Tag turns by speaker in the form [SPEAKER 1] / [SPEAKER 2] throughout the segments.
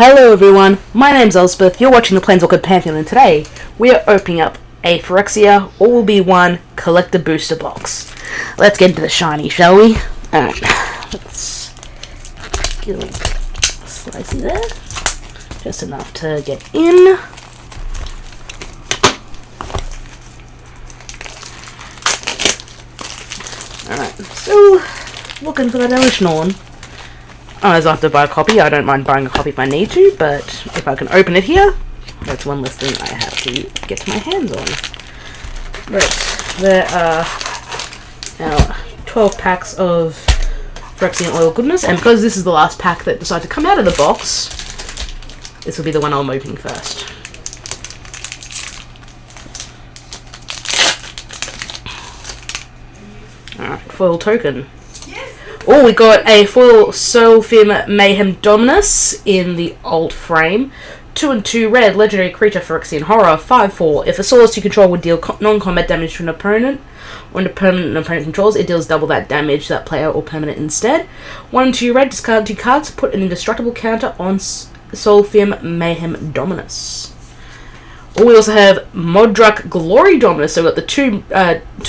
[SPEAKER 1] Hello everyone, my name's Elspeth, you're watching the Planeswalker Pantheon, and today we are opening up a Phyrexia All-Will-Be-One Collector Booster Box. Let's get into the shiny, shall we? Alright, let's get a little slicey there. Just enough to get in. Alright, so looking for that Elishnorn. As I have to buy a copy, I don't mind buying a copy if I need to, but if I can open it here, that's one less thing I have to get my hands on. Right, there are now 12 packs of Phyrexian Oil Goodness, and because this is the last pack that decided to come out of the box, this will be the one I'm opening first. Alright, foil token. Oh, we got a foil Soulfim Mayhem Dominus in the alt frame. 2/2 red, legendary creature Phyrexian Horror, 5/4. If a source you control would deal non-combat damage to an opponent, or a permanent an opponent controls, it deals double that damage to that player or permanent instead. 1/2 red, discard 2 cards, put an indestructible counter on Soulfim Mayhem Dominus. We also have Modrak Glory Dominus, so we've got the two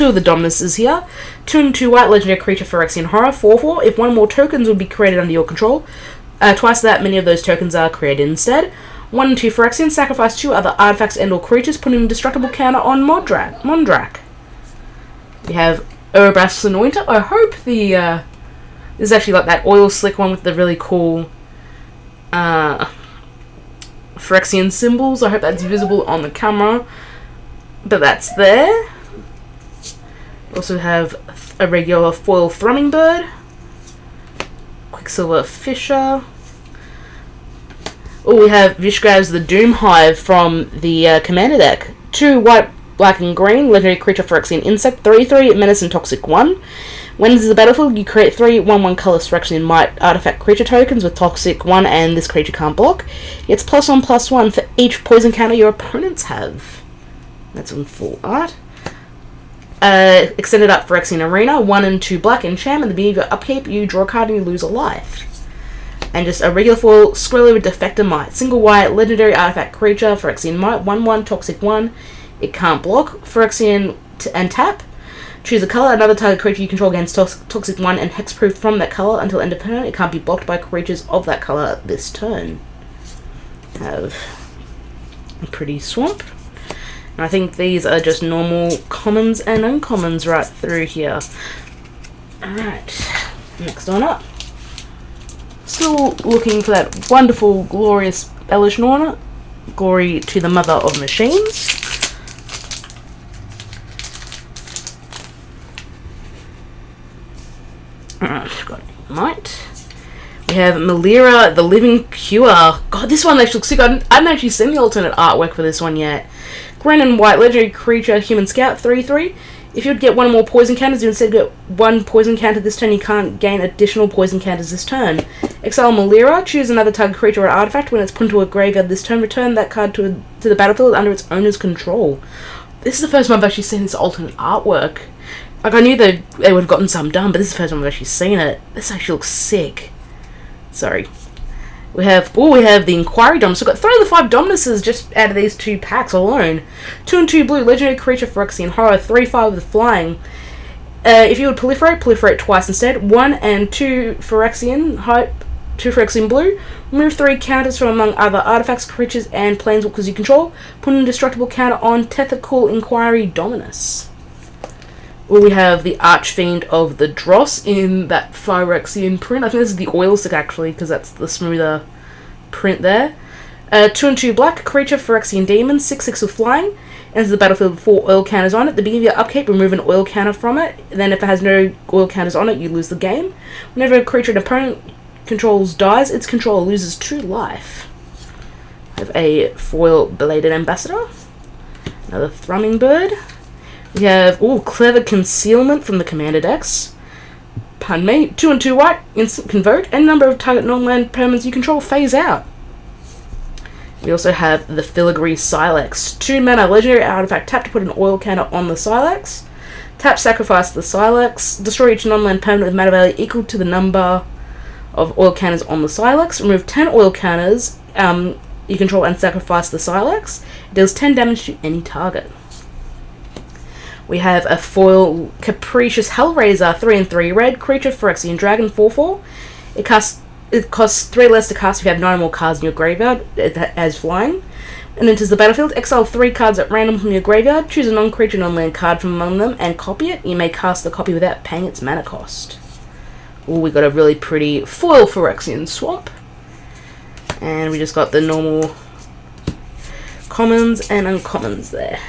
[SPEAKER 1] of the Dominuses here. 2/2 white, legendary creature Phyrexian Horror, 4/4. If one more tokens would be created under your control, twice that many of those tokens are created instead. 1/2 Phyrexian, sacrifice 2 other artifacts and or creatures, put an indestructible counter on Mondrak. We have Erebras Anointer. I hope the this is actually like that oil slick one with the really cool Phyrexian symbols. I hope that's visible on the camera, but that's there. We also have a regular foil Thrumming Bird, Quicksilver Fisher. Oh, we have Vishgrav's the Doom Hive from the Commander deck. 2 white, black and green, legendary creature Phyrexian Insect, 3/3, menace and toxic 1. When this is the battlefield, you create 3 1/1 color Phyrexian Might artifact creature tokens with toxic 1, and this creature can't block. It's +1/+1 for each poison counter your opponents have. That's in full art. Extended up Phyrexian Arena, 1 and 2 black enchant, and the beginning of your upkeep, you draw a card and you lose a life. And just a regular foil Skrilla with Defector Might. Single white, legendary artifact creature, Phyrexian Might, 1/1, toxic 1. It can't block. Phyrexian and tap. Choose a color. Another target creature you control gains toxic 1 and hexproof from that color until end of turn. It can't be blocked by creatures of that color this turn. Have a pretty swamp. And I think these are just normal commons and uncommons right through here. Alright, next one up. Still looking for that wonderful, glorious Elishnorn. Glory to the Mother of Machines. Got Might. We have Melira, the Living Cure. God, this one actually looks sick. I haven't actually seen the alternate artwork for this one yet. Green and white, legendary creature, Human Scout, 3/3. If you would get 1 more poison counters, you instead get 1 poison counter this turn. You can't gain additional poison counters this turn. Exile Melira, choose another target creature or artifact. When it's put into a graveyard this turn, return that card to the battlefield under its owner's control. This is the first time I've actually seen this alternate artwork. Like, I knew they would have gotten some done, but this is the first time I've actually seen it. This actually looks sick. Sorry. We have the Inquiry Dominus. So we've got 3 of the 5 Dominuses just out of these 2 packs alone. 2/2 blue, legendary creature Phyrexian Horror, 3/5 with flying. If you would proliferate twice instead. 1 and 2 Phyrexian hype, 2 Phyrexian blue. Remove 3 counters from among other artifacts, creatures, and planeswalkers you control. Put an indestructible counter on Tethical Inquiry Dominus. Well, we have the Archfiend of the Dross in that Phyrexian print. I think this is the oil stick actually, because that's the smoother print there. 2/2 black, creature Phyrexian Demon, 6/6 with flying. Enters the battlefield with 4 oil counters on it. At the beginning of your upkeep, remove an oil counter from it. Then if it has no oil counters on it, you lose the game. Whenever a creature an opponent controls dies, its controller loses 2 life. We have a foil Belated Ambassador. Another Thrumming Bird. We have, Clever Concealment from the Commander decks. Pardon me. 2 and 2 white, instant convert, and number of target non-land permanents you control phase out. We also have the Filigree Silex. 2 mana, legendary artifact, tap to put an oil counter on the Silex. Tap, sacrifice the Silex. Destroy each non-land permanent with mana value equal to the number of oil counters on the Silex. Remove 10 oil counters you control and sacrifice the Silex. It deals 10 damage to any target. We have a foil Capricious Hellraiser, 3/3 red, creature, Phyrexian dragon, 4/4. It costs 3 less to cast if you have 9 more cards in your graveyard. It has flying. And enters the battlefield. Exile 3 cards at random from your graveyard. Choose a non-creature, non-land card from among them and copy it. You may cast the copy without paying its mana cost. Oh, we got a really pretty foil Phyrexian Swamp. And we just got the normal commons and uncommons there.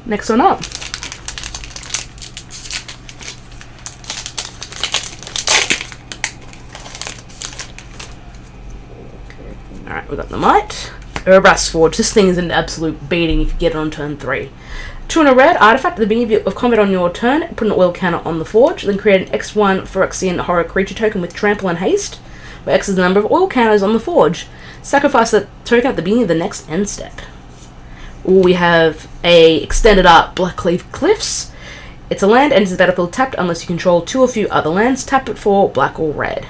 [SPEAKER 1] Next one up. Alright, we got the Might. Erebras Forge. This thing is an absolute beating if you get it on turn 3. 2 and a red, artifact. At the beginning of combat on your turn, put an oil counter on the Forge, then create an X1 Phyrexian horror creature token with trample and haste, where X is the number of oil counters on the Forge. Sacrifice that token at the beginning of the next end step. Ooh, we have a extended art Blackleaf Cliffs. It's a land, enters the battlefield tapped unless you control 2 or few other lands. Tap it for black or red.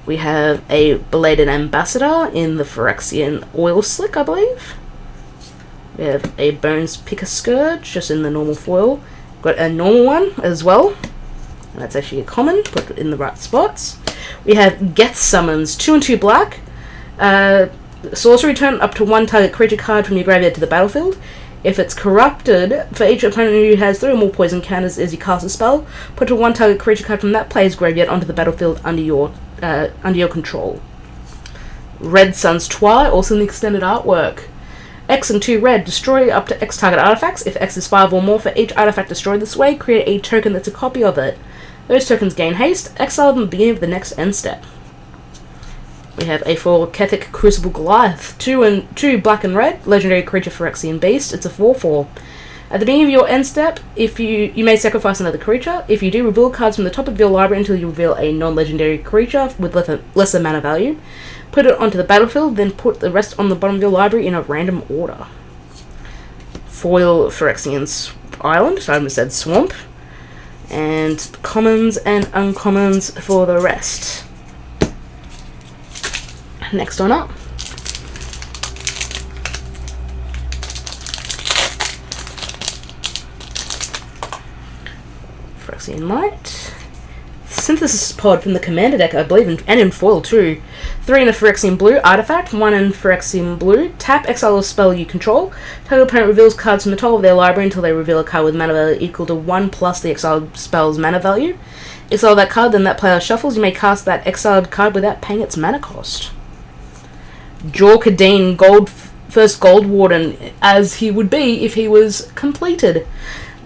[SPEAKER 1] We have a Belated Ambassador in the Phyrexian Oil Slick, I believe. We have a Bones Picker Scourge, just in the normal foil. Got a normal one as well. And that's actually a common, put it in the right spots. We have Geth Summons, 2 and 2 black. Sorcery, turn up to 1 target creature card from your graveyard to the battlefield. If it's corrupted, for each opponent who has 3 or more poison counters as you cast a spell, put a 1 target creature card from that player's graveyard onto the battlefield under your control. Red Sun's Twilight, also in the extended artwork. X and 2 red, destroy up to X target artifacts. If X is 5 or more for each artifact destroyed this way, create a token that's a copy of it. Those tokens gain haste, exile them at the beginning of the next end step. We have a foil Kethic Crucible Goliath, 2 black and red, legendary creature Phyrexian Beast. It's a 4/4. At the beginning of your end step, if you may sacrifice another creature. If you do, reveal cards from the top of your library until you reveal a non-legendary creature with lesser mana value. Put it onto the battlefield, then put the rest on the bottom of your library in a random order. Foil Phyrexian Island, so I almost said Swamp. And commons and uncommons for the rest. Next one up. Phyrexian Might. Synthesis Pod from the Commander deck, I believe, and in foil too. 3 in a Phyrexian Blue artifact, 1 in Phyrexian Blue. Tap, exile a spell you control. Target opponent reveals cards from the top of their library until they reveal a card with mana value equal to 1 plus the exiled spell's mana value. Exile that card, then that player shuffles. You may cast that exiled card without paying its mana cost. Jorkadine, first Gold Warden, as he would be if he was completed.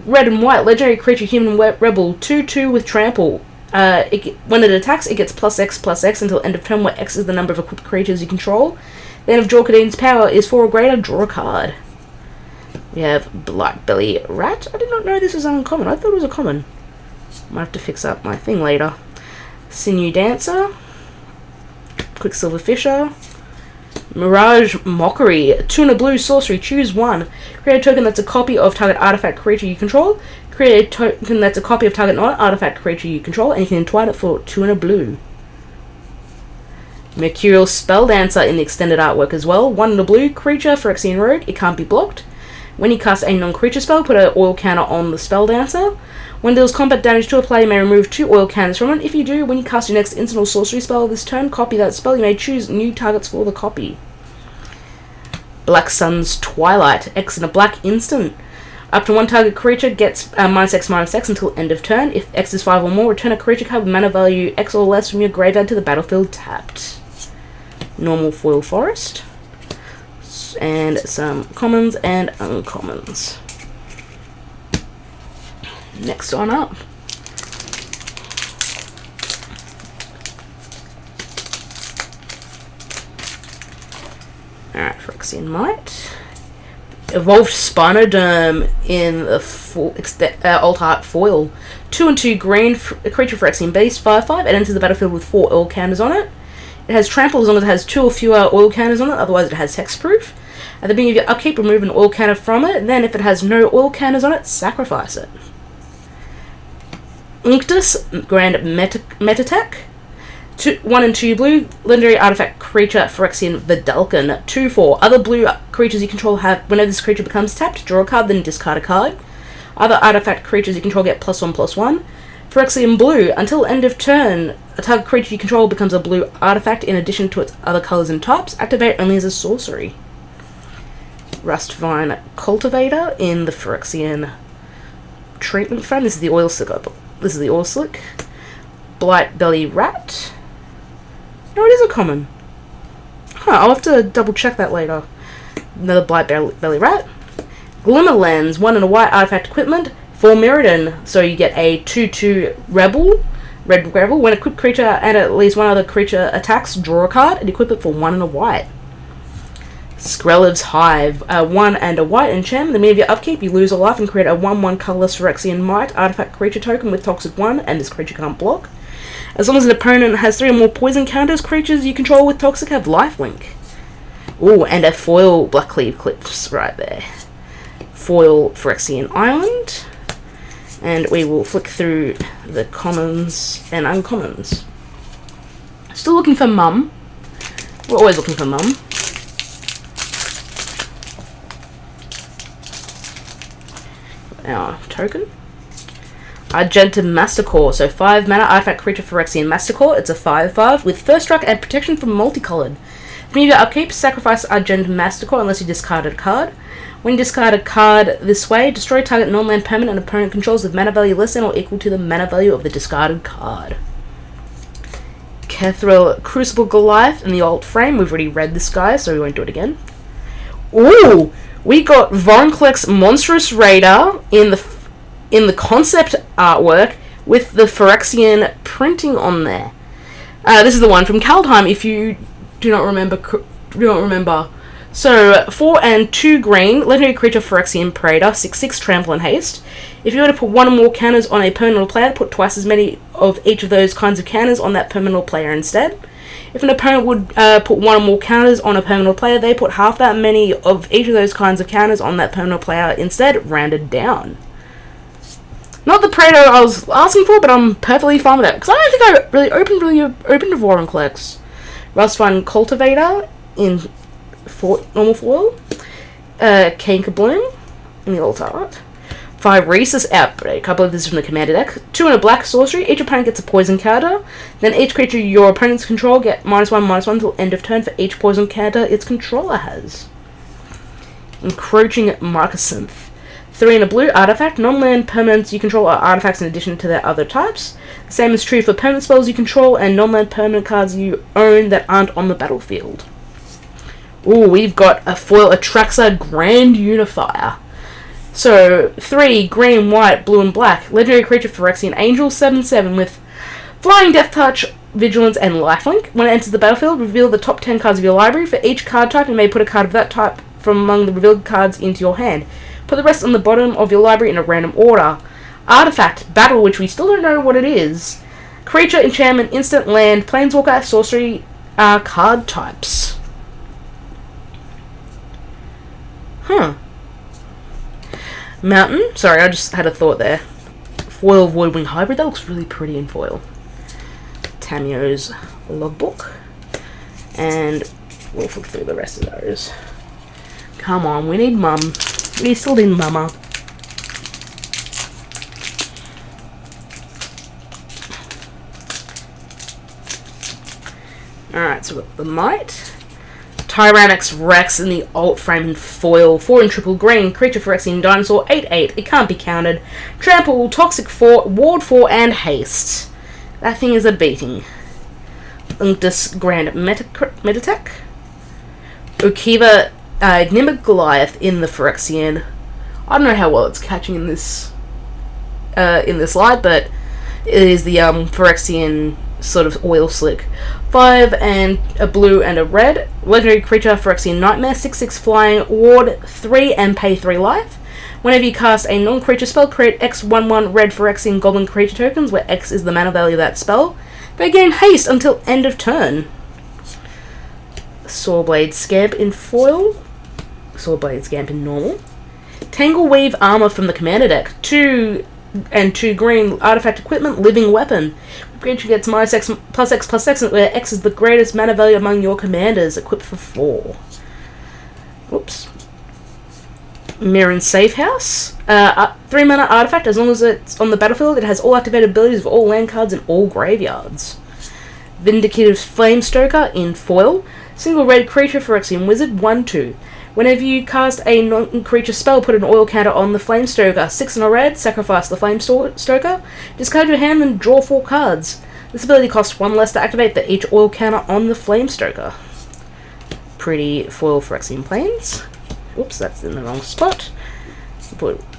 [SPEAKER 1] Red and white, legendary creature, human rebel, 2/2 with trample. When it attacks, it gets +X until end of turn, where X is the number of equipped creatures you control. The end of Jorkadine's power is 4 or greater, draw a card. We have Blackbelly Rat. I did not know this was uncommon. I thought it was a common. Might have to fix up my thing later. Sinew Dancer. Quicksilver Fisher. Mirage Mockery. 2 and a blue sorcery. Choose 1. Create a token that's a copy of target artifact creature you control. Create a token that's a copy of target non-artifact creature you control, and you can entwine it for 2 and a blue. Mercurial Spelldancer in the extended artwork as well. 1 and a blue creature, Phyrexian Rogue. It can't be blocked. When you cast a non-creature spell, put an oil counter on the Spelldancer. When deals combat damage to a player, you may remove 2 oil counters from it. If you do, when you cast your next instant or sorcery spell this turn, copy that spell. You may choose new targets for the copy. Black Sun's Twilight. X and a black instant. Up to 1 target creature gets -X until end of turn. If X is 5 or more, return a creature card with mana value X or less from your graveyard to the battlefield tapped. Normal foil forest. And some commons and uncommons. Next one up. Alright, Phyrexian Might. Evolved Spinoderm in the Alt Art foil. 2 and 2 green, creature Phyrexian Beast, 5/5. It enters the battlefield with 4 oil counters on it. It has trample as long as it has 2 or fewer oil counters on it, otherwise it has hexproof. At the beginning of your upkeep, remove an oil counter from it, then if it has no oil counters on it, sacrifice it. Unctus Grand Metatech. 1 and 2 blue, legendary artifact creature Phyrexian Vidalcan. 2/4. Other blue creatures you control have, whenever this creature becomes tapped, draw a card, then discard a card. Other artifact creatures you control get +1/+1. Phyrexian blue. Until end of turn, a target creature you control becomes a blue artifact in addition to its other colours and types. Activate only as a sorcery. Rustvine Cultivator in the Phyrexian treatment frame. This is the oil slick. This is the oil slick. Blight Belly Rat. No, it is a common. Huh, I'll have to double check that later. Another Blight Belly Rat. Glimmer Lens, 1 and a white artifact equipment. 4 Mirrodin, so you get a 2/2 Rebel, red Rebel. When a equipped creature and at least one other creature attacks, draw a card and equip it for 1 and a white. Skrelev's Hive, 1 and a white enchantment. The minute of your upkeep, you lose a life and create a 1/1 colorless Phyrexian Might artifact creature token with Toxic 1, and this creature can't block. As long as an opponent has 3 or more poison counters, creatures you control with Toxic have lifelink. Ooh, and a foil Blackcleave Cliffs right there. Foil Phyrexian Island. And we will flick through the commons and uncommons. Still looking for Mum. We're always looking for Mum. Our token. Argentum Masticore, so 5 mana artifact creature Phyrexian Masticore. It's a 5/5 with first strike and protection from multicolored. When you upkeep, sacrifice Argentum Masticore unless you discarded a card. When you discard a card this way, destroy target non-land permanent an opponent controls with mana value less than or equal to the mana value of the discarded card. Kethril Crucible Goliath in the alt frame. We've already read this guy, so we won't do it again. Ooh! We got Vorinclex Monstrous Raider in the concept artwork with the Phyrexian printing on there. This is the one from Kaldheim, if you do not remember. So, 4 and 2 green, legendary creature Phyrexian Praetor, 6/6 trample and haste. If you were to put 1 or more counters on a permanent player, put twice as many of each of those kinds of counters on that permanent player instead. If an opponent would put 1 or more counters on a permanent player, they put half that many of each of those kinds of counters on that permanent player instead, rounded down. Not the Praetor I was asking for, but I'm perfectly fine with that, because I don't think I really opened Vorinclex. Rustvine Cultivator in normal foil. Kanker Bloom in the alt art. 5 Rhesus Outbreak. I believe this is from the commander deck. 2 and a black sorcery. Each opponent gets a poison counter. Then each creature your opponents control get -1/-1 until end of turn for each poison counter its controller has. Encroaching Marcassynth. 3 and a blue artifact. Non-land permanents you control are artifacts in addition to their other types. The same is true for permanent spells you control and non-land permanent cards you own that aren't on the battlefield. Ooh, we've got a foil Atraxa Grand Unifier. So, 3 green, white, blue, and black. Legendary creature Phyrexian Angel, 7/7 with Flying, Death Touch, Vigilance, and Lifelink. When it enters the battlefield, reveal the top 10 cards of your library. For each card type, you may put a card of that type from among the revealed cards into your hand. Put the rest on the bottom of your library in a random order. Artifact, Battle, which we still don't know what it is. Creature, Enchantment, Instant, Land, Planeswalker, Sorcery, card types. Huh. Mountain. Sorry, I just had a thought there. Foil Voidwing Hybrid. That looks really pretty in foil. Tamio's Logbook. And we'll flick through the rest of those. Come on, we need Mum. We still need Mama. Alright, so we've got the Might. Tyrannix Rex in the alt frame in foil. 4 and triple green. Creature Phyrexian Dinosaur. 8/8. It can't be countered. Trample, Toxic 4, Ward 4, and Haste. That thing is a beating. Unctus Grand Metatech. Ukiva Nimbic Goliath in the Phyrexian. I don't know how well it's catching in this light, but it is the Phyrexian sort of oil slick. 5 and a blue and a red. Legendary creature Phyrexian Nightmare. 6/6 flying. Ward 3 and pay 3 life. Whenever you cast a non-creature spell, create X 1/1 red Phyrexian goblin creature tokens, where X is the mana value of that spell. They gain haste until end of turn. Sawblade Scamp in foil. Sawblade Scamp in normal. Tangleweave Armor from the commander deck. 2 and 2 green artifact equipment, living weapon. Creature gets -X +X+X, where X is the greatest mana value among your commanders, equipped for 4. Whoops. Mirren Safe House. 3 mana artifact, as long as it's on the battlefield, it has all activated abilities of all land cards in all graveyards. Vindicative Flamestoker in foil. Single red creature, Phyrexian wizard, 1/2. Whenever you cast a non-creature spell, put an oil counter on the Flamestoker. 6 and a red, sacrifice the Flamestoker. Discard your hand and draw 4 cards. This ability costs 1 less to activate than each oil counter on the Flamestoker. Pretty foil Phyrexian Plains. Oops, that's in the wrong spot.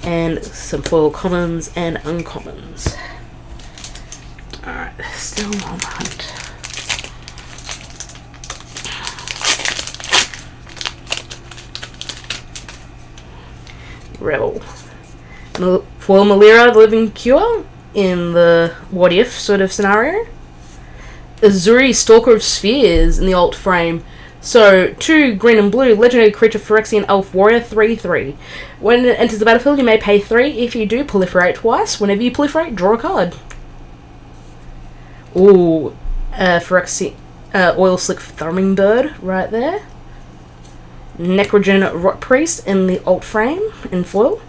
[SPEAKER 1] And some foil commons and uncommons. Alright, still on the hunt. Rebel. Foil Malira, the Living Cure, in the what if sort of scenario. Azuri, Stalker of Spheres, in the alt frame. So, 2 green and blue, legendary creature Phyrexian Elf Warrior, 3/3. When it enters the battlefield, you may pay 3. If you do, proliferate twice. Whenever you proliferate, draw a card. Ooh, Phyrexian Oil Slick Thummingbird right there. Necrogen Rot Priest in the alt frame in foil.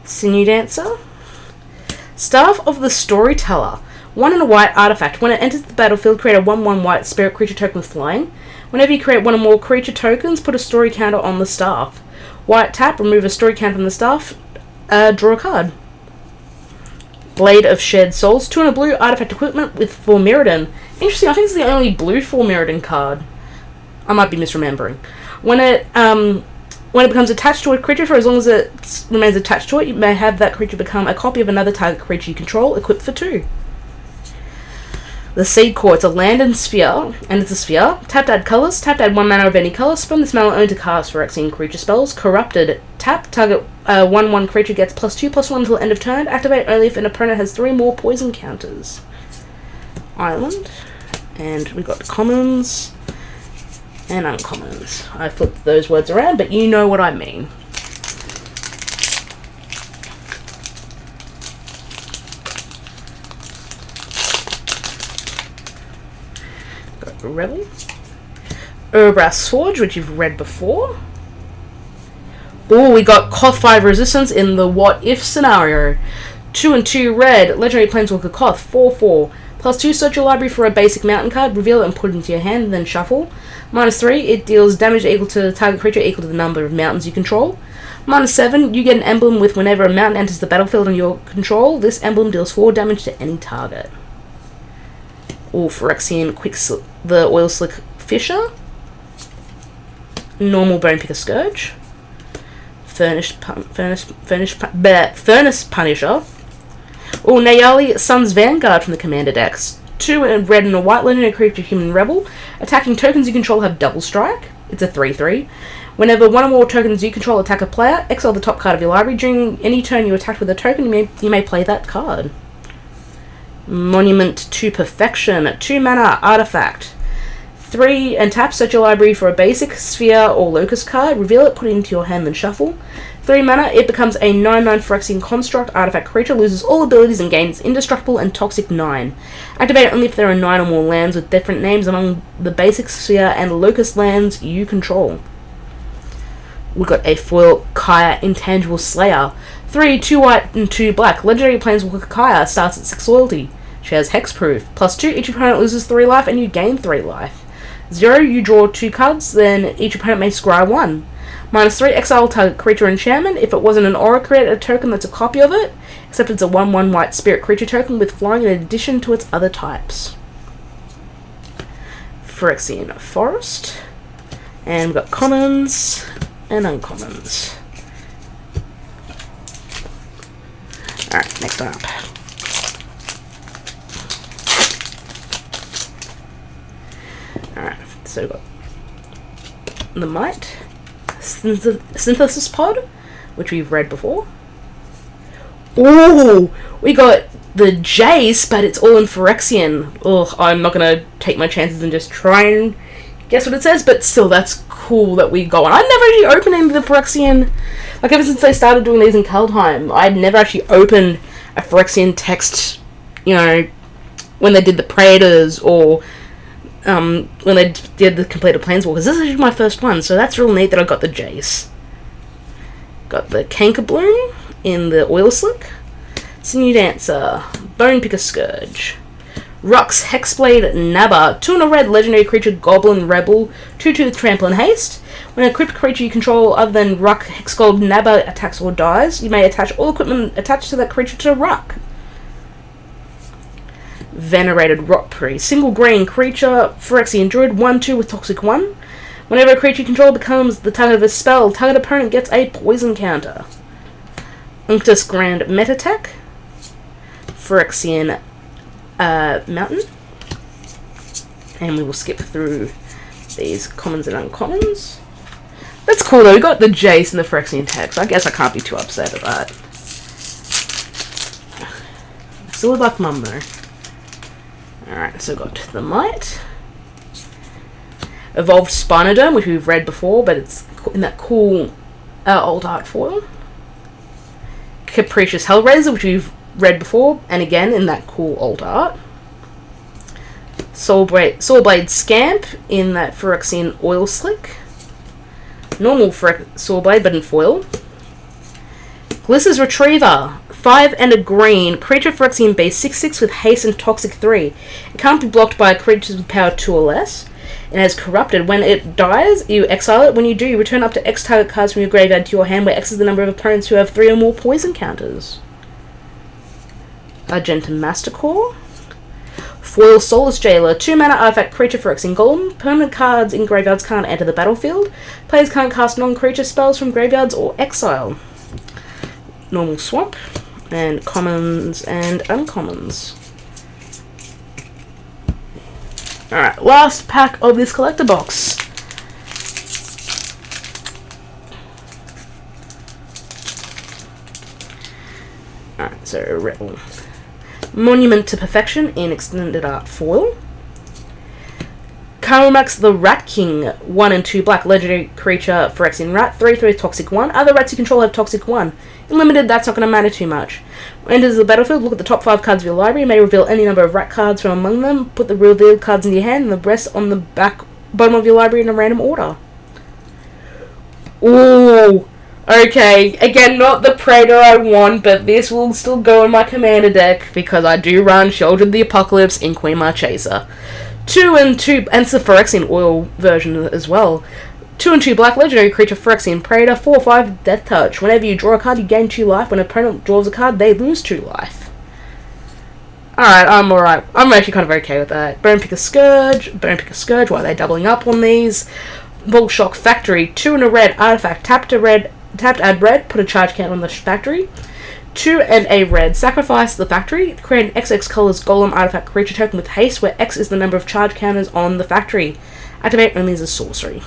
[SPEAKER 1] Sinew Dancer. Staff of the Storyteller. 1 and a white artifact. When it enters the battlefield, create a 1/1 white spirit creature token with flying. Whenever you create 1 or more creature tokens, put a story counter on the staff. White tap, remove a story counter from the staff, draw a card. Blade of Shed Souls. 2 and a blue artifact equipment with Mirrodin. Interesting, I think it's the only blue Mirrodin card. I might be misremembering. When it becomes attached to a creature, for as long as it remains attached to it, you may have that creature become a copy of another target creature you control, equipped for 2. The Seed Core, it's a land and sphere, and it's a sphere. Tap to add colours, tap to add 1 mana of any colour, spend this mana only to cast Phyrexian creature spells. Corrupted, tap, target 1/1 creature gets +2/+1 until end of turn, activate only if an opponent has 3 more poison counters. Island, and we got commons and uncommons. I flipped those words around, but you know what I mean. Got Rebel. Urbrass Forge, which you've read before. Oh, we got Koth 5 Resistance in the what if scenario. 2 and 2 red, legendary planeswalker Koth, 4/4. +2, search your library for a basic mountain card, reveal it and put it into your hand, and then shuffle. -3, it deals damage equal to the target creature equal to the number of mountains you control. -7, you get an emblem with whenever a mountain enters the battlefield under your control, this emblem deals 4 damage to any target. Or Phyrexian the Oil Slick Fisher. Normal Bonepicker Scourge. Furnace Punisher. Oh, Nayali, Sun's Vanguard from the Commander decks. 2 and red and a white legendary creature human rebel. Attacking tokens you control have double strike. It's a 3/3. Whenever 1 or more tokens you control attack a player, exile the top card of your library. During any turn you attack with a token, you may play that card. Monument to Perfection. 2 mana artifact. 3 and tap, search your library for a basic, sphere, or locust card. Reveal it, put it into your hand, then shuffle. 3 mana, it becomes a 9/9 Phyrexian construct artifact creature, loses all abilities and gains indestructible and toxic 9. Activate it only if there are 9 or more lands with different names among the basic, sphere, and locust lands you control. We've got a foil Kaya Intangible Slayer. 3, 2 white and 2 black. Legendary planeswalker Kaya starts at 6 loyalty. She has hexproof. +2, each opponent loses 3 life and you gain 3 life. 0, you draw 2 cards, then each opponent may scry 1. -3, exile target creature enchantment. If it wasn't an aura, create a token that's a copy of it, except it's a 1/1 white spirit creature token with flying in addition to its other types. Phyrexian Forest. And we've got commons and uncommons. Alright, next one up. Alright, so we've got the Might. Synthesis Pod, which we've read before. Oh, we got the Jace, but it's all in Phyrexian. Ugh, I'm not going to take my chances and just try and guess what it says, but still, that's cool that we got one. I'd never actually opened any of the Phyrexian, like ever since they started doing these in Kaldheim, I'd never actually opened a Phyrexian text, you know, when they did the Praetors, or when they did the completed Planeswalkers. This is actually my first one, so that's real neat that I got the Jace. Got the Cankerbloom in the Oil Slick, Sinew Dancer, Bone Picker Scourge, Rux, Hexblade, Nabba, 2 and a red legendary creature, Goblin Rebel, 2/2 with Trample and Haste. When a equipped creature you control other than Ruck, Hexgold, Nabba attacks or dies, you may attach all equipment attached to that creature to Ruck. Venerated Rotprey, single green creature, Phyrexian Druid, 1/2 with Toxic 1. Whenever a creature you control becomes the target of a spell, target opponent gets a poison counter. Unctus Grand Metattack, Phyrexian Mountain, and we will skip through these commons and uncommons. That's cool though, we got the Jace and the Phyrexian text. I guess I can't be too upset at that. Still would like Mum though. Alright, so got the Might. Evolved Spinodome, which we've read before, but it's in that cool old art foil. Capricious Hellraiser, which we've read before, and again in that cool old art. Soulblade Scamp in that Phyrexian Oil Slick. Normal Soulblade, but in foil. Glissa's Retriever, 5 and a green, creature Phyrexian base, 6/6 with haste and toxic 3. It can't be blocked by creatures with power 2 or less. It has corrupted. When it dies, you exile it. When you do, you return up to X target cards from your graveyard to your hand, where X is the number of opponents who have 3 or more poison counters. Argentum Mastercore. Foil Soulless Jailer, 2 mana artifact creature Phyrexian Golem. Permanent cards in graveyards can't enter the battlefield. Players can't cast non-creature spells from graveyards or exile. Normal Swamp. And commons and uncommons. Alright, last pack of this collector box. Alright, so Rebel. Monument to Perfection in extended art foil. Karumax the Rat King, 1 and 2 black legendary creature Phyrexian Rat, 3/3 toxic 1. Other rats you control have toxic 1. In limited, that's not going to matter too much. When it enters the battlefield, look at the top 5 cards of your library. You may reveal any number of rat cards from among them. Put the revealed cards in your hand and the rest on the bottom of your library in a random order. Ooh, okay. Again, not the Praetor I want, but this will still go in my commander deck because I do run Shoulder of the Apocalypse in Queen Marchesa. 2 and 2, and it's the Phyrexian Oil version as well. 2 and 2 black legendary creature Phyrexian Praetor, 4/5 Death Touch. Whenever you draw a card, you gain 2 life. When an opponent draws a card, they lose 2 life. Alright, I'm alright. I'm actually kind of okay with that. Bone Picker Scourge. Why are they doubling up on these? Volshock Factory, 2 and a red artifact. Tapped, add red, put a charge count on the factory. 2 and a red. Sacrifice the factory. Create an XX colors golem artifact creature token with haste, where X is the number of charge counters on the factory. Activate only as a sorcery.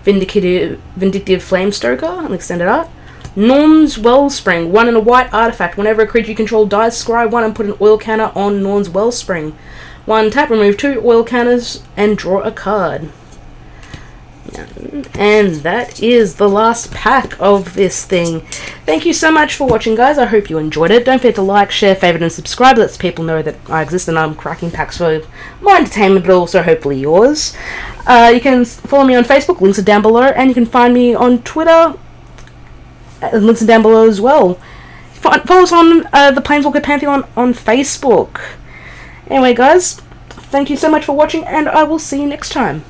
[SPEAKER 1] Vindictive Flamestoker, an extended art. Norn's Wellspring, 1 and a white artifact. Whenever a creature you control dies, scry 1 and put an oil counter on Norn's Wellspring. 1 tap, remove 2 oil counters and draw a card. And that is the last pack of this thing. Thank you so much for watching, guys. I hope you enjoyed it. Don't forget to like, share, favorite, and subscribe. Lets people know that I exist and I'm cracking packs for my entertainment, but also hopefully yours. You can follow me on Facebook. Links are down below. And you can find me on Twitter. Links are down below as well. Follow us on the Planeswalker Pantheon on Facebook. Anyway, guys, thank you so much for watching, and I will see you next time.